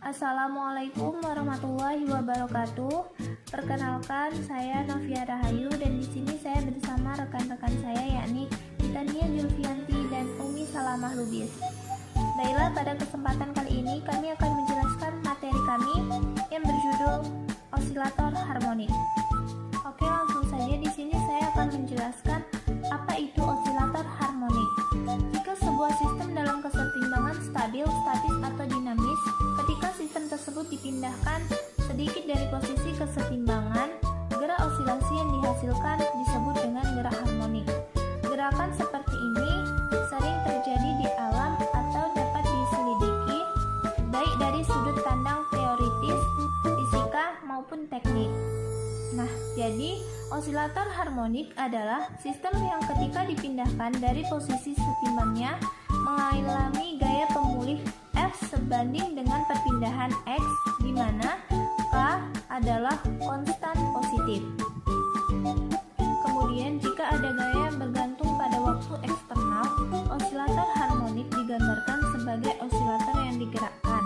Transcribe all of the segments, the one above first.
Assalamualaikum warahmatullahi wabarakatuh. Perkenalkan, saya Novia Rahayu dan di sini saya bersama rekan-rekan saya yakni Tania Julfianti dan Umi Salamah Lubis. Baiklah, pada kesempatan kali ini kami akan menjelaskan materi kami yang berjudul osilator harmonik. Oke, langsung saja di sini saya akan menjelaskan apa itu osilator harmonik. Jika sebuah sistem dalam kesetimbangan stabil, statis atau dinamis, ketika sistem tersebut dipindahkan sedikit dari posisi kesetimbangan, gerak osilasi yang dihasilkan disebut dengan gerak harmonik. Gerakan seperti ini sering terjadi di alam atau dapat diselidiki baik dari sudut pandang teoritis, fisika maupun teknik. Nah, jadi osilator harmonik adalah sistem yang ketika dipindahkan dari posisi setimbangnya mengalami gaya pemulih F sebanding dengan perpindahan X, di mana K adalah konstan positif. Kemudian, jika ada gaya yang bergantung pada waktu eksternal, osilator harmonik digambarkan sebagai osilator yang digerakkan.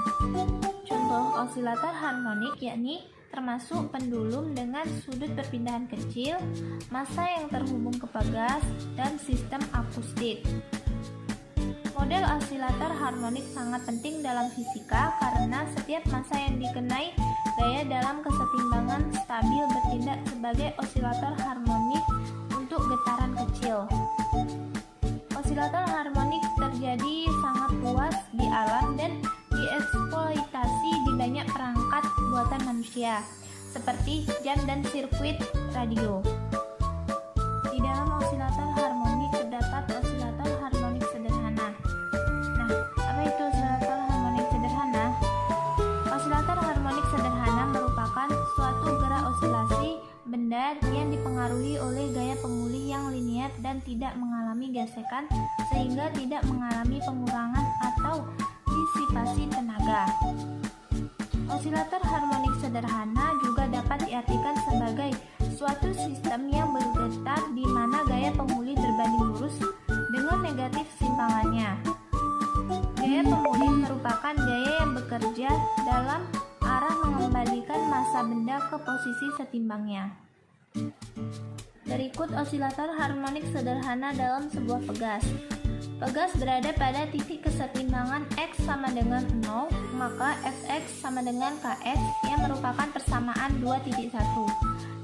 Contoh osilator harmonik yakni termasuk pendulum dengan sudut perpindahan kecil, massa yang terhubung ke pegas, dan sistem akustik. Model osilator harmonik sangat penting dalam fisika karena setiap massa yang dikenai gaya dalam kesetimbangan stabil bertindak sebagai osilator harmonik untuk getaran kecil. Osilator harmonik terjadi sangat luas di alam dan dieksploitasi di banyak perangkat buatan manusia, seperti jam dan sirkuit radio. Di dalam osilator harmonik terdapat osilator harmonik sederhana. Nah, apa itu osilator harmonik sederhana? Osilator harmonik sederhana merupakan suatu gerak osilasi benda yang dipengaruhi oleh gaya pemulih yang linier dan tidak mengalami gesekan sehingga tidak mengalami pengurangan atau disipasi tenaga. Osilator harmonik sederhana juga dapat diartikan sebagai suatu sistem yang bergetar di mana gaya pemulih berbanding lurus dengan negatif simpangannya. Gaya pemulih merupakan gaya yang bekerja dalam arah mengembalikan massa benda ke posisi setimbangnya. Berikut osilator harmonik sederhana dalam sebuah pegas. Pegas berada pada titik kesetimbangan X sama dengan 0, maka Fx sama dengan Kx yang merupakan persamaan 2.1,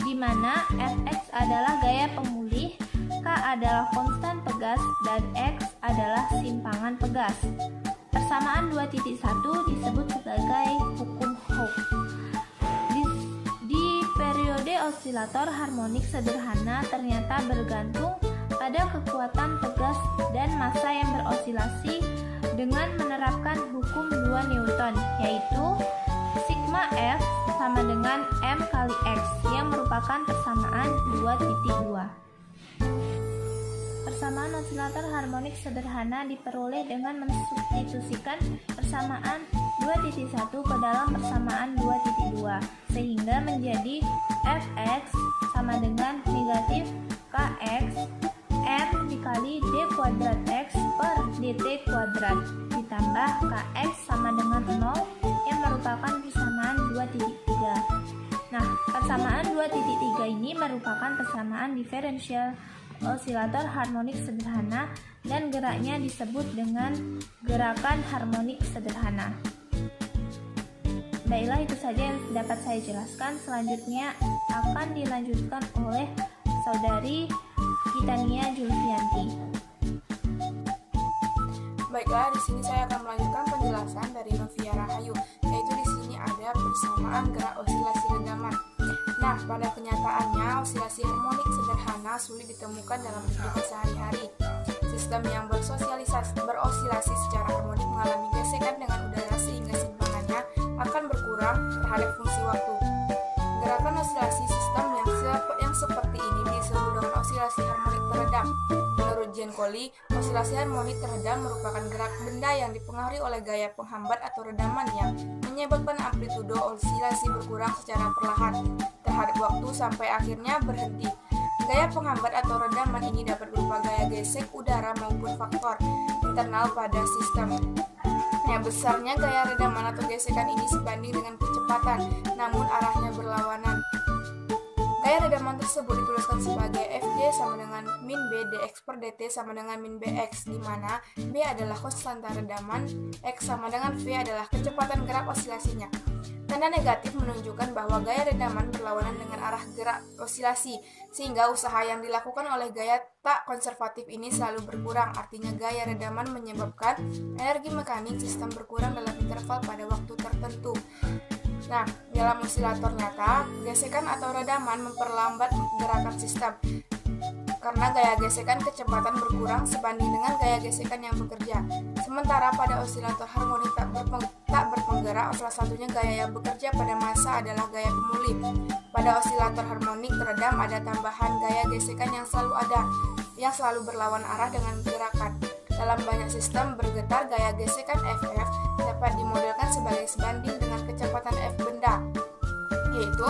di mana Fx adalah gaya pemulih, K adalah konstan pegas, dan X adalah simpangan pegas. Persamaan 2.1 disebut sebagai hukum Hooke. Di periode osilator harmonik sederhana ternyata bergantung pada kekuatan pegas dan massa yang berosilasi dengan menerapkan hukum 2 Newton, yaitu sigma F sama dengan M kali X yang merupakan persamaan 2.2. Persamaan osilator harmonik sederhana diperoleh dengan mensubstitusikan persamaan 2.1 ke dalam persamaan 2.2 sehingga menjadi Fx sama dengan negatif Kx M dikali D kuadrat X per dt kuadrat ditambah Kx sama dengan 0 yang merupakan persamaan 2.3. Nah, persamaan 2.3 ini merupakan persamaan diferensial osilator harmonik sederhana dan geraknya disebut dengan gerakan harmonik sederhana. Baiklah, itu saja yang dapat saya jelaskan. Selanjutnya akan dilanjutkan oleh saudari Tania Julfianti. Baiklah, di sini saya akan melanjutkan penjelasan dari Novia Rahayu, yaitu di sini ada persamaan gerak osilasi redaman. Nah, pada kenyataannya osilasi harmonik sederhana sulit ditemukan dalam kehidupan sehari-hari. Sistem yang berosilasi secara harmonik mengalami gesekan dengan udara sehingga simpangannya akan berkurang terhadap fungsi waktu. Gerakan osilasi sistem yang seperti ini disebut dengan osilasi harmonik teredam. Menurut Jean Colli, osilasi harmonik teredam merupakan gerak benda yang dipengaruhi oleh gaya penghambat atau redaman yang menyebabkan amplitudo osilasi berkurang secara perlahan terhadap waktu sampai akhirnya berhenti. Gaya penghambat atau redaman ini dapat berupa gaya gesek udara maupun faktor internal pada sistem. Sebenarnya besarnya gaya redaman atau gesekan ini sebanding dengan kecepatan, namun arahnya berlawanan. Gaya redaman tersebut dituliskan sebagai Fg sama dengan min B dx per dt sama dengan min Bx, di mana B adalah konstanta redaman, X sama dengan V adalah kecepatan gerak osilasinya. Tanda negatif menunjukkan bahwa gaya redaman berlawanan dengan arah gerak osilasi, sehingga usaha yang dilakukan oleh gaya tak konservatif ini selalu berkurang. Artinya gaya redaman menyebabkan energi mekanik sistem berkurang dalam interval pada waktu tertentu. Nah, dalam osilator nyata, gesekan atau redaman memperlambat gerakan sistem karena gaya gesekan kecepatan berkurang sebanding dengan gaya gesekan yang bekerja. Sementara pada osilator harmonik tak berpenggerak, salah satunya gaya yang bekerja pada massa adalah gaya pemulih. Pada osilator harmonik teredam ada tambahan gaya gesekan yang selalu berlawan arah dengan gerakan. Dalam banyak sistem bergetar, gaya gesekan FF dapat dimodelkan sebagai sebanding dengan kecepatan F benda, yaitu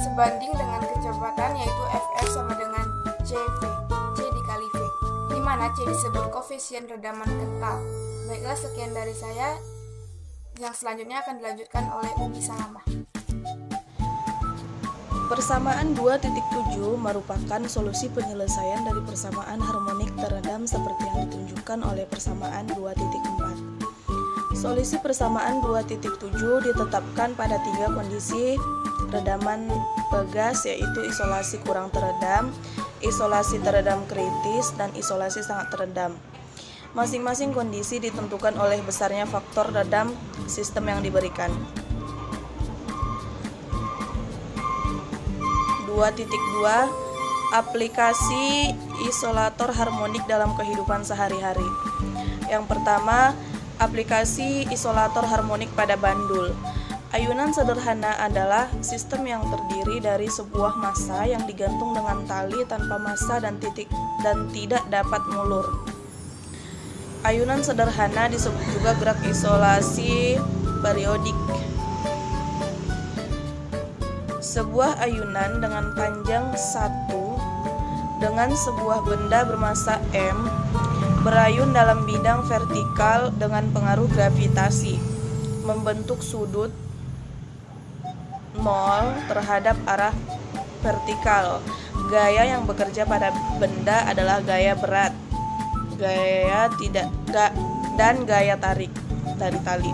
sebanding dengan kecepatan yaitu FF sama dengan CV, C dikali V, di mana C disebut koefisien redaman kental. Baiklah, sekian dari saya. Yang selanjutnya akan dilanjutkan oleh Umi Salamah. Persamaan 2.7 merupakan solusi penyelesaian dari persamaan harmonik teredam seperti yang ditunjukkan oleh persamaan 2.4. Solusi persamaan 2.7 ditetapkan pada 3 kondisi redaman pegas, yaitu isolasi kurang teredam, isolasi teredam kritis, dan isolasi sangat teredam. Masing-masing kondisi ditentukan oleh besarnya faktor redam sistem yang diberikan. 2.2 Aplikasi isolator harmonik dalam kehidupan sehari-hari. Yang pertama, aplikasi isolator harmonik pada bandul. Ayunan sederhana adalah sistem yang terdiri dari sebuah massa yang digantung dengan tali tanpa massa dan tidak dapat mulur. Ayunan sederhana disebut juga gerak isolasi periodik. Sebuah ayunan dengan panjang 1 dengan sebuah benda bermassa M berayun dalam bidang vertikal dengan pengaruh gravitasi, membentuk sudut 0 terhadap arah vertikal. Gaya yang bekerja pada benda adalah gaya berat, gaya dan gaya tarik dari tali.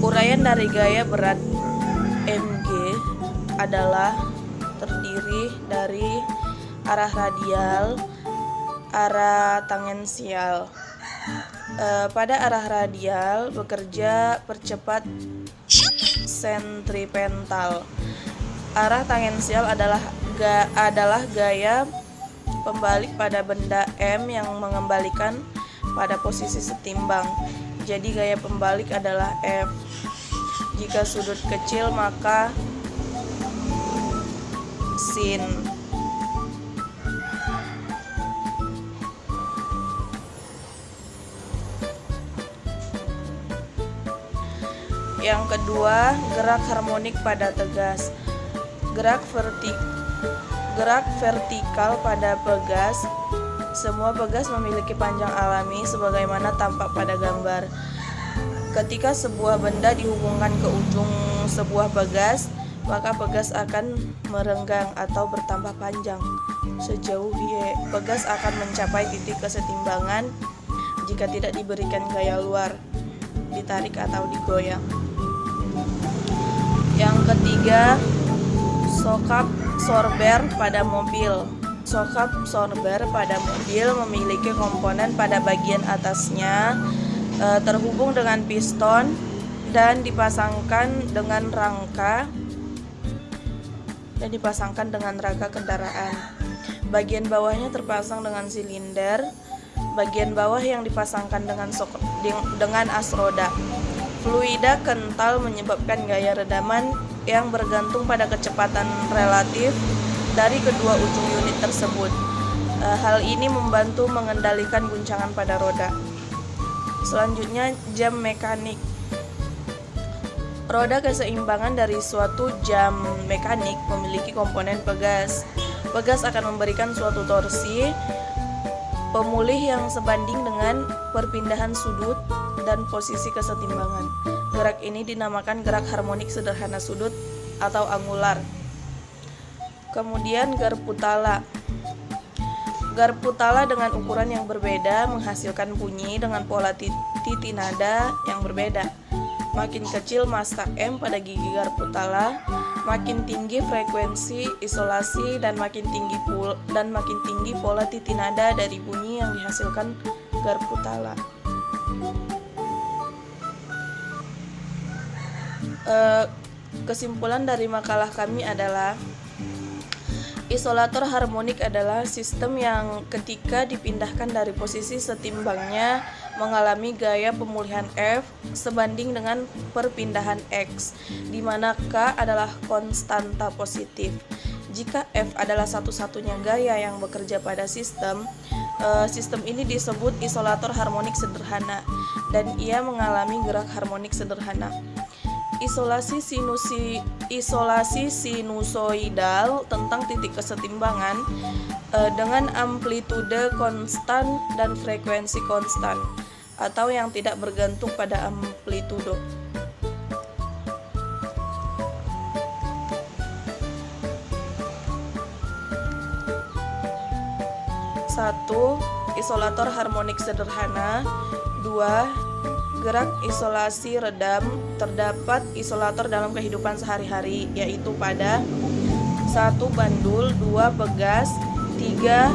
Uraian dari gaya berat Mg adalah terdiri dari arah radial, arah tangensial. Pada arah radial bekerja percepat sentripetal. Arah tangensial adalah gaya pembalik pada benda M yang mengembalikan pada posisi setimbang. Jadi gaya pembalik adalah F. Jika sudut kecil maka sin. Yang kedua, gerak harmonik pada tegas. Gerak vertikal pada pegas. Semua pegas memiliki panjang alami sebagaimana tampak pada gambar. Ketika sebuah benda dihubungkan ke ujung sebuah pegas, maka pegas akan merenggang atau bertambah panjang. Sejauh Y, pegas akan mencapai titik kesetimbangan jika tidak diberikan gaya luar, ditarik atau digoyang. Yang ketiga, sokap sorber pada mobil. Sokap sorber pada mobil memiliki komponen pada bagian atasnya terhubung dengan piston dan dipasangkan dengan rangka kendaraan. Bagian bawahnya terpasang dengan silinder. Bagian bawah yang dipasangkan dengan as roda. Fluida kental menyebabkan gaya redaman yang bergantung pada kecepatan relatif dari kedua ujung unit tersebut. Hal ini membantu mengendalikan guncangan pada roda. Selanjutnya, jam mekanik. Roda keseimbangan dari suatu jam mekanik memiliki komponen pegas. Pegas akan memberikan suatu torsi pemulih yang sebanding dengan perpindahan sudut, dan posisi kesetimbangan. Gerak ini dinamakan gerak harmonik sederhana sudut atau angular. Kemudian garpu tala. Garpu tala dengan ukuran yang berbeda menghasilkan bunyi dengan pola titi nada yang berbeda. Makin kecil massa M pada gigi garpu tala, makin tinggi frekuensi isolasi dan makin tinggi pola titi nada dari bunyi yang dihasilkan garpu tala. Kesimpulan dari makalah kami adalah isolator harmonik adalah sistem yang ketika dipindahkan dari posisi setimbangnya mengalami gaya pemulihan F sebanding dengan perpindahan X, di mana K adalah konstanta positif. Jika F adalah satu-satunya gaya yang bekerja pada sistem ini disebut isolator harmonik sederhana, dan ia mengalami gerak harmonik sederhana. Isolasi sinusoidal tentang titik kesetimbangan dengan amplitude konstan dan frekuensi konstan, atau yang tidak bergantung pada amplitudo. Satu, isolator harmonik sederhana. 2. Gerak isolasi redam. Terdapat isolator dalam kehidupan sehari-hari, yaitu pada 1. Bandul, 2. Pegas, 3.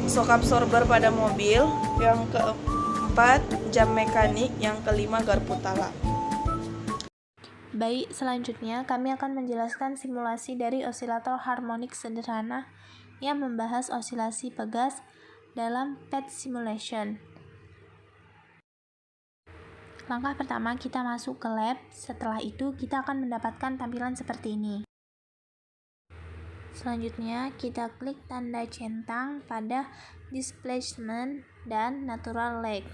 Shock absorber pada mobil, yang keempat jam mekanik, yang kelima garpu tala. Baik, selanjutnya kami akan menjelaskan simulasi dari osilator harmonik sederhana yang membahas osilasi pegas dalam PET simulation. Langkah pertama, kita masuk ke lab. Setelah itu, kita akan mendapatkan tampilan seperti ini. Selanjutnya, kita klik tanda centang pada displacement dan natural lag.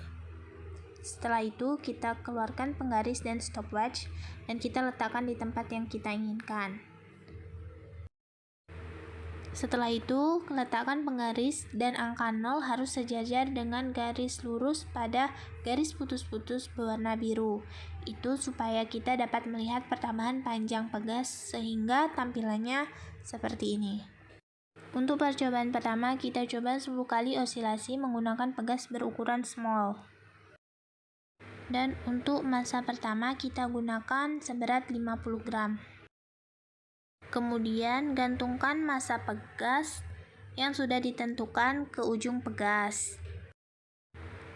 Setelah itu, kita keluarkan penggaris dan stopwatch, dan kita letakkan di tempat yang kita inginkan. Setelah itu, letakkan penggaris dan angka 0 harus sejajar dengan garis lurus pada garis putus-putus berwarna biru. Itu supaya kita dapat melihat pertambahan panjang pegas sehingga tampilannya seperti ini. Untuk percobaan pertama, kita coba 10 kali osilasi menggunakan pegas berukuran small. Dan untuk massa pertama, kita gunakan seberat 50 gram. Kemudian gantungkan massa pegas yang sudah ditentukan ke ujung pegas.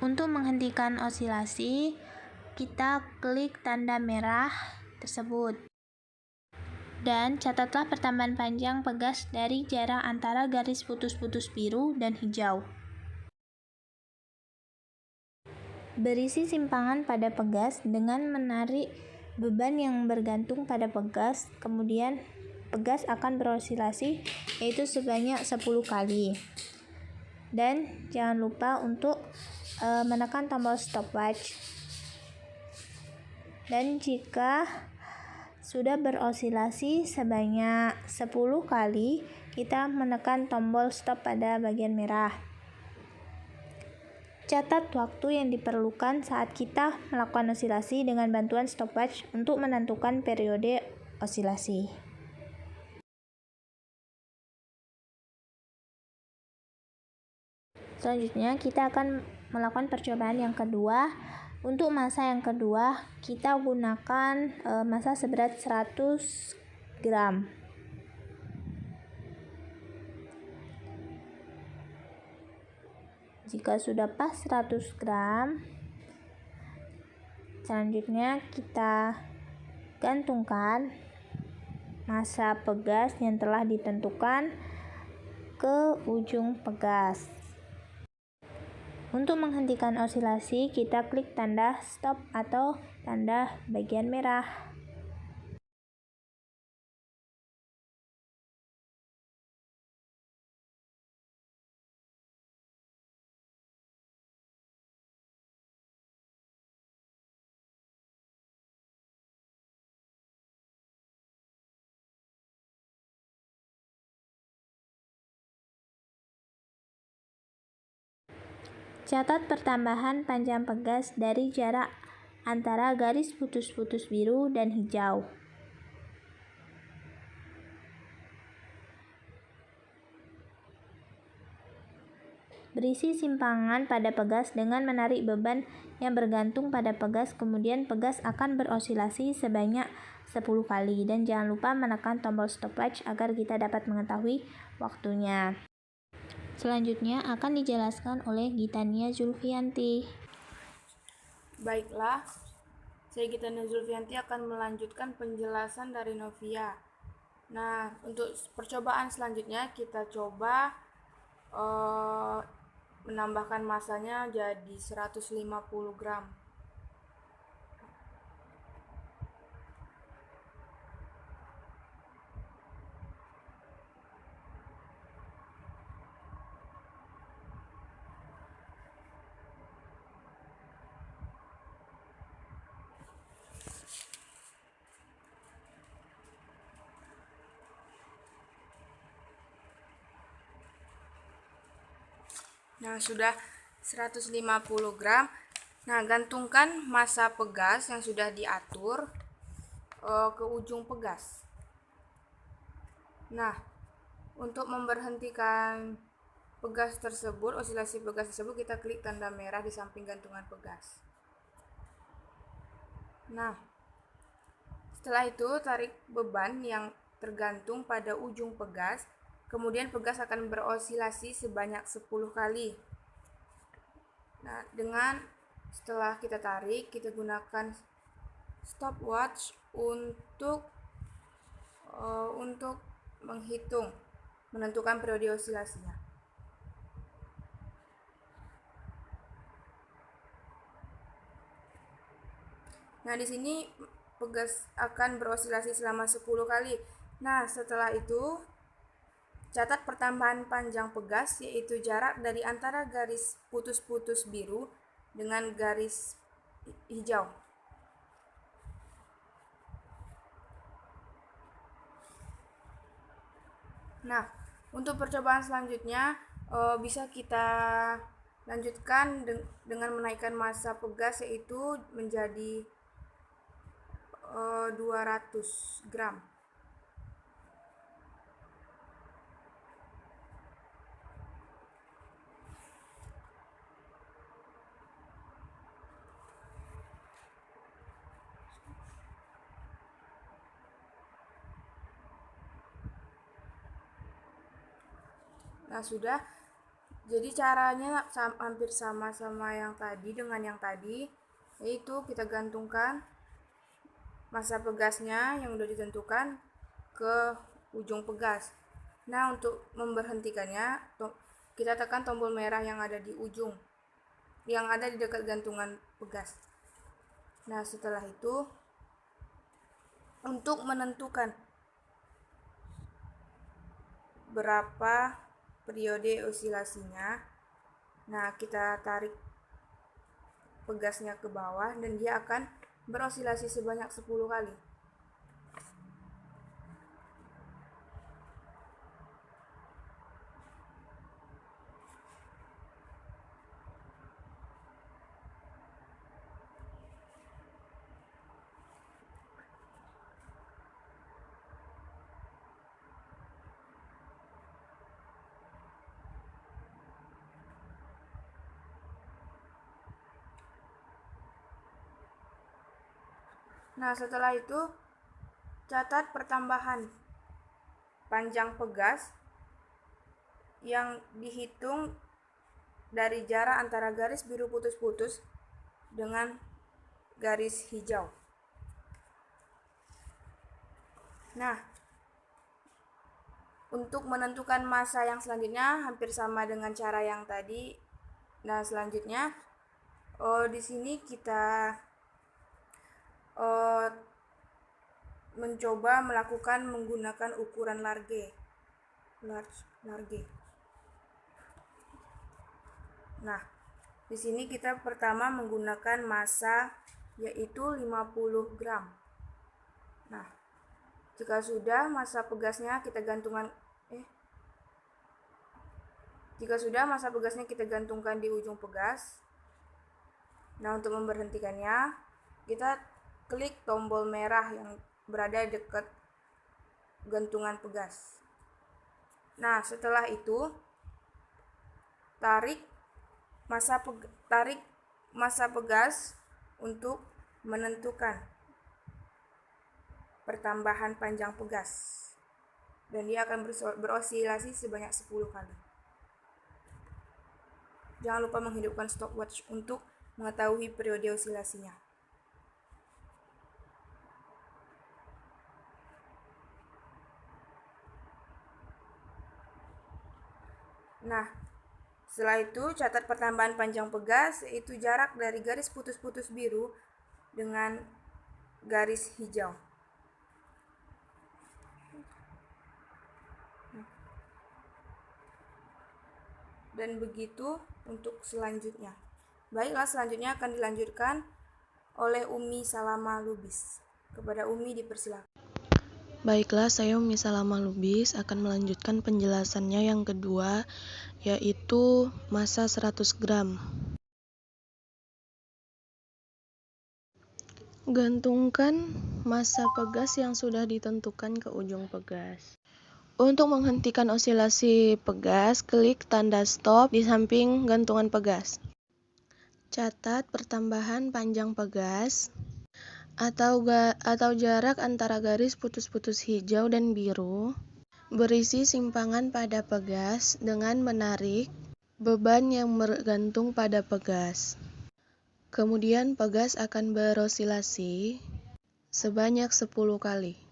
Untuk menghentikan osilasi, kita klik tanda merah tersebut. Dan catatlah pertambahan panjang pegas dari jarak antara garis putus-putus biru dan hijau. Berisi simpangan pada pegas dengan menarik beban yang bergantung pada pegas, kemudian pegas akan berosilasi yaitu sebanyak 10 kali. Dan jangan lupa untuk menekan tombol stopwatch. Dan jika sudah berosilasi sebanyak 10 kali, kita menekan tombol stop pada bagian merah. Catat waktu yang diperlukan saat kita melakukan osilasi dengan bantuan stopwatch untuk menentukan periode osilasi. Selanjutnya, kita akan melakukan percobaan yang kedua. Untuk massa yang kedua, kita gunakan massa seberat 100 gram. Jika sudah pas 100 gram, selanjutnya kita gantungkan massa pegas yang telah ditentukan ke ujung pegas. Untuk menghentikan osilasi, kita klik tanda stop atau tanda bagian merah. Catat pertambahan panjang pegas dari jarak antara garis putus-putus biru dan hijau. Berisi simpangan pada pegas dengan menarik beban yang bergantung pada pegas, kemudian pegas akan berosilasi sebanyak 10 kali. Dan jangan lupa menekan tombol stopwatch agar kita dapat mengetahui waktunya. Selanjutnya akan dijelaskan oleh Gitania Zulfianti. Baiklah, saya Gitania Zulfianti akan melanjutkan penjelasan dari Novia. Nah, untuk percobaan selanjutnya kita coba menambahkan masanya jadi 150 gram. Nah, sudah 150 gram. Nah, gantungkan massa pegas yang sudah diatur ke ujung pegas. Nah, untuk memberhentikan pegas tersebut, osilasi pegas tersebut, kita klik tanda merah di samping gantungan pegas. Nah, setelah itu tarik beban yang tergantung pada ujung pegas. Kemudian pegas akan berosilasi sebanyak 10 kali. Nah, setelah kita tarik, kita gunakan stopwatch untuk menentukan periode osilasinya. Nah, di sini pegas akan berosilasi selama 10 kali. Nah, setelah itu catat pertambahan panjang pegas, yaitu jarak dari antara garis putus-putus biru dengan garis hijau. Nah, untuk percobaan selanjutnya bisa kita lanjutkan dengan menaikkan massa pegas, yaitu menjadi 200 gram. Nah, sudah. Jadi caranya hampir sama yang tadi dengan yang tadi, yaitu kita gantungkan massa pegasnya yang sudah ditentukan ke ujung pegas. Nah, untuk memberhentikannya, kita tekan tombol merah yang ada di ujung, yang ada di dekat gantungan pegas. Nah, setelah itu, untuk menentukan berapa periode osilasinya, nah kita tarik pegasnya ke bawah dan dia akan berosilasi sebanyak 10 kali. Nah, setelah itu catat pertambahan panjang pegas yang dihitung dari jarak antara garis biru putus-putus dengan garis hijau. Nah, untuk menentukan massa yang selanjutnya hampir sama dengan cara yang tadi. Nah, selanjutnya di sini kita mencoba melakukan menggunakan ukuran large. Nah, di sini kita pertama menggunakan massa yaitu 50 gram. Nah, jika sudah massa pegasnya kita Jika sudah, massa pegasnya kita gantungkan di ujung pegas. Nah, untuk memberhentikannya, kita klik tombol merah yang berada dekat gantungan pegas. Nah, setelah itu tarik massa pegas untuk menentukan pertambahan panjang pegas. Dan dia akan berosilasi sebanyak 10 kali. Jangan lupa menghidupkan stopwatch untuk mengetahui periode osilasinya. Nah, setelah itu catat pertambahan panjang pegas, yaitu jarak dari garis putus-putus biru dengan garis hijau. Dan begitu untuk selanjutnya. Baiklah, selanjutnya akan dilanjutkan oleh Umi Salama Lubis. Kepada Umi dipersilakan. Baiklah, saya Umi Salama Lubis akan melanjutkan penjelasannya yang kedua, yaitu massa 100 gram. Gantungkan massa pegas yang sudah ditentukan ke ujung pegas. Untuk menghentikan osilasi pegas, klik tanda stop di samping gantungan pegas. Catat pertambahan panjang pegas atau jarak antara garis putus-putus hijau dan biru berisi simpangan pada pegas dengan menarik beban yang bergantung pada pegas. Kemudian pegas akan berosilasi sebanyak 10 kali.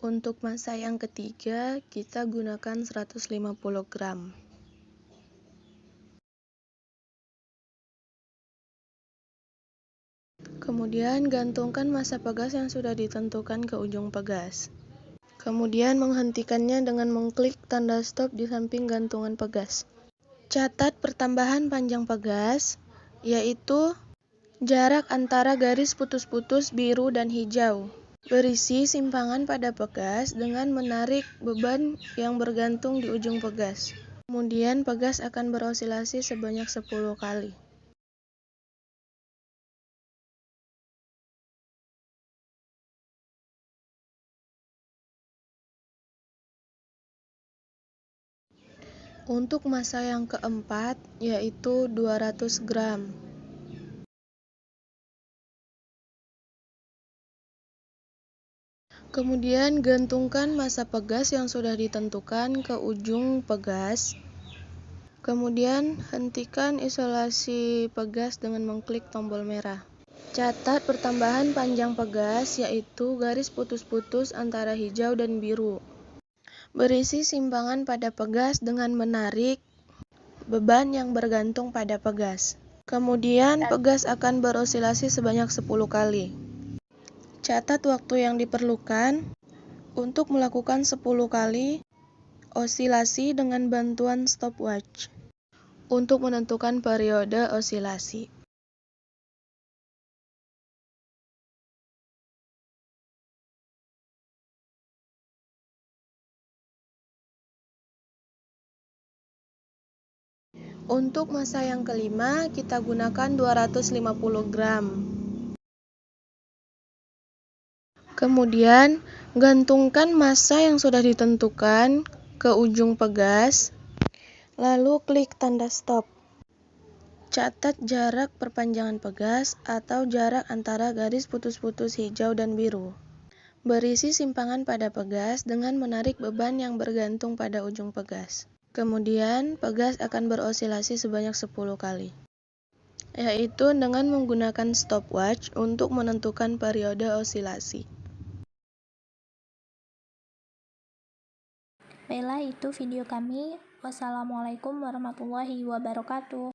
Untuk massa yang ketiga, kita gunakan 150 gram. Kemudian gantungkan massa pegas yang sudah ditentukan ke ujung pegas. Kemudian menghentikannya dengan mengklik tanda stop di samping gantungan pegas. Catat pertambahan panjang pegas, yaitu jarak antara garis putus-putus biru dan hijau. Berisi simpangan pada pegas dengan menarik beban yang bergantung di ujung pegas. Kemudian pegas akan berosilasi sebanyak 10 kali. Untuk massa yang keempat, yaitu 200 gram. Kemudian gantungkan massa pegas yang sudah ditentukan ke ujung pegas. Kemudian hentikan isolasi pegas dengan mengklik tombol merah. Catat pertambahan panjang pegas, yaitu garis putus-putus antara hijau dan biru. Berisi simpangan pada pegas dengan menarik beban yang bergantung pada pegas. Kemudian pegas akan berosilasi sebanyak 10 kali. Catat waktu yang diperlukan untuk melakukan 10 kali osilasi dengan bantuan stopwatch untuk menentukan periode osilasi. Untuk massa yang kelima, kita gunakan 250 gram. Kemudian, gantungkan massa yang sudah ditentukan ke ujung pegas, lalu klik tanda stop. Catat jarak perpanjangan pegas atau jarak antara garis putus-putus hijau dan biru. Berisi simpangan pada pegas dengan menarik beban yang bergantung pada ujung pegas. Kemudian, pegas akan berosilasi sebanyak 10 kali, yaitu dengan menggunakan stopwatch untuk menentukan periode osilasi. Baiklah, itu video kami. Wassalamualaikum warahmatullahi wabarakatuh.